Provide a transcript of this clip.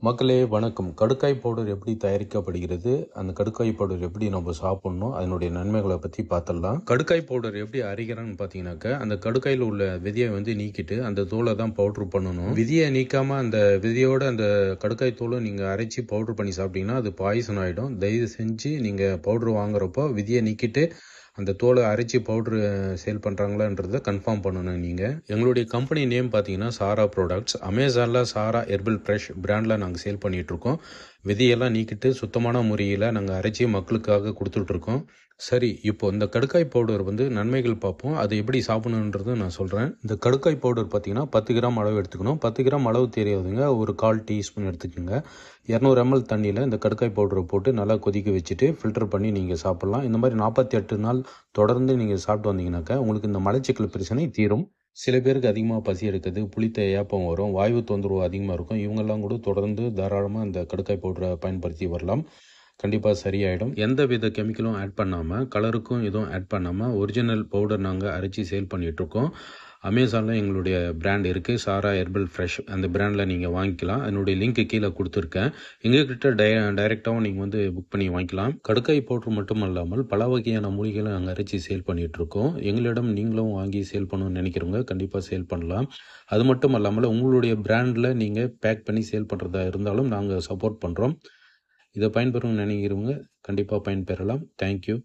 மக்களே வணக்கம். கடுக்காய் பவுடர் எப்படி தயாரிக்கப்படுகிறது? அந்த கடுக்காய் பவுடர் எப்படி நம்ம சாப்பிடணும்? அதனுடைய நன்மைகளை பற்றி பார்த்துடலாம். கடுக்காய் பவுடர் எப்படி அரைக்கிறான்னு பார்த்தீங்கன்னாக்கா, அந்த கடுக்காயில் உள்ள விதையை நீக்கிட்டு அந்த தோலை தான் பவுட்ரு பண்ணணும். விதியை நீக்காமல் அந்த விதையோட அந்த கடுக்காய் தோலை நீங்கள் அரைச்சி பவுட்ரு பண்ணி சாப்பிட்டீங்கன்னா அது பாய்சன் ஆகிடும். தயவு செஞ்சு நீங்கள் பவுட்ரு வாங்குறப்போ விதியை நீக்கிட்டு அந்த தோலை அரைச்சி பவுட்ரு சேல் பண்ணுறாங்களான்றதை கன்ஃபார்ம் பண்ணணும் நீங்கள். எங்களுடைய கம்பெனி நேம் பார்த்தீங்கன்னா சாரா ப்ராடக்ட்ஸ். அமேசானில் சாரா ஹெர்பல் ஃப்ரெஷ் பிராண்டில் நாங்கள் சேல் பண்ணிகிட்ருக்கோம். விதியெல்லாம் நீக்கிட்டு சுத்தமான முறையில் நாங்கள் அரைச்சி மக்களுக்காக கொடுத்துட்ருக்கோம். சரி, இப்போ இந்த கடுக்காய் பவுடர் நன்மைகள் பார்ப்போம். அதை எப்படி சாப்பிடணுன்றது நான் சொல்கிறேன். இந்த கடுக்காய் பவுடர் பார்த்தீங்கன்னா 10 கிராம் அளவு எடுத்துக்கணும். 10 கிராம் அளவு தெரியாதுங்க, ஒரு 1/4 டீஸ்பூன் எடுத்துக்கோங்க. 200 ml தண்ணியில் இந்த கடுக்காய் பவுடரை போட்டு நல்லா கொதிக்க வச்சுட்டு ஃபில்டர் பண்ணி நீங்கள் சாப்பிட்லாம். இந்த மாதிரி 48 நாள் தொடர்ந்து நீங்கள் சாப்பிட்டு வந்தீங்கன்னாக்கா உங்களுக்கு இந்த மலச்சிக்கல் பிரச்சனை தீரும். சில பேருக்கு அதிகமாக பசி எடுக்குது, புளித்த ஏப்பம் வரும், வாயு தொந்தரவு அதிகமாக இருக்கும். இவங்கெல்லாம் கூட தொடர்ந்து தாராளமாக இந்த கடுக்காய் பவுடரை பயன்படுத்தி வரலாம். கண்டிப்பாக சரியாயிடும். எந்த வித கெமிக்கலும் ஆட் பண்ணாமல், கலருக்கும் எதுவும் ஆட் பண்ணாமல் ஒரிஜினல் பவுடர் நாங்கள் அரைச்சி சேல் பண்ணிகிட்ருக்கோம். அமேசானில் எங்களுடைய பிராண்ட் இருக்குது, சாரா ஹெர்பல் ஃப்ரெஷ். அந்த பிராண்டில் நீங்கள் வாங்கிக்கலாம். அதனுடைய லிங்க் கீழே கொடுத்துருக்கேன். எங்ககிட்ட டைரெக்டாகவும் நீங்கள் புக் பண்ணி வாங்கிக்கலாம். கடுக்காய் பவுடர் மட்டும் இல்லாமல் பல வகையான மூலிகைகளை நாங்கள் அரைச்சி சேல் பண்ணிகிட்ருக்கோம். எங்களிடம் நீங்களும் வாங்கி சேல் பண்ணணும்னு நினைக்கிறவங்க கண்டிப்பாக சேல் பண்ணலாம். அது மட்டும் இல்லாமல் உங்களுடைய பிராண்டில் நீங்கள் பேக் பண்ணி சேல் பண்ணுறதா இருந்தாலும் நாங்கள் சப்போர்ட் பண்ணுறோம். இதை பயன்பெறும் நினைக்கிறவங்க கண்டிப்பாக பயன்பெறலாம். தேங்க்யூ.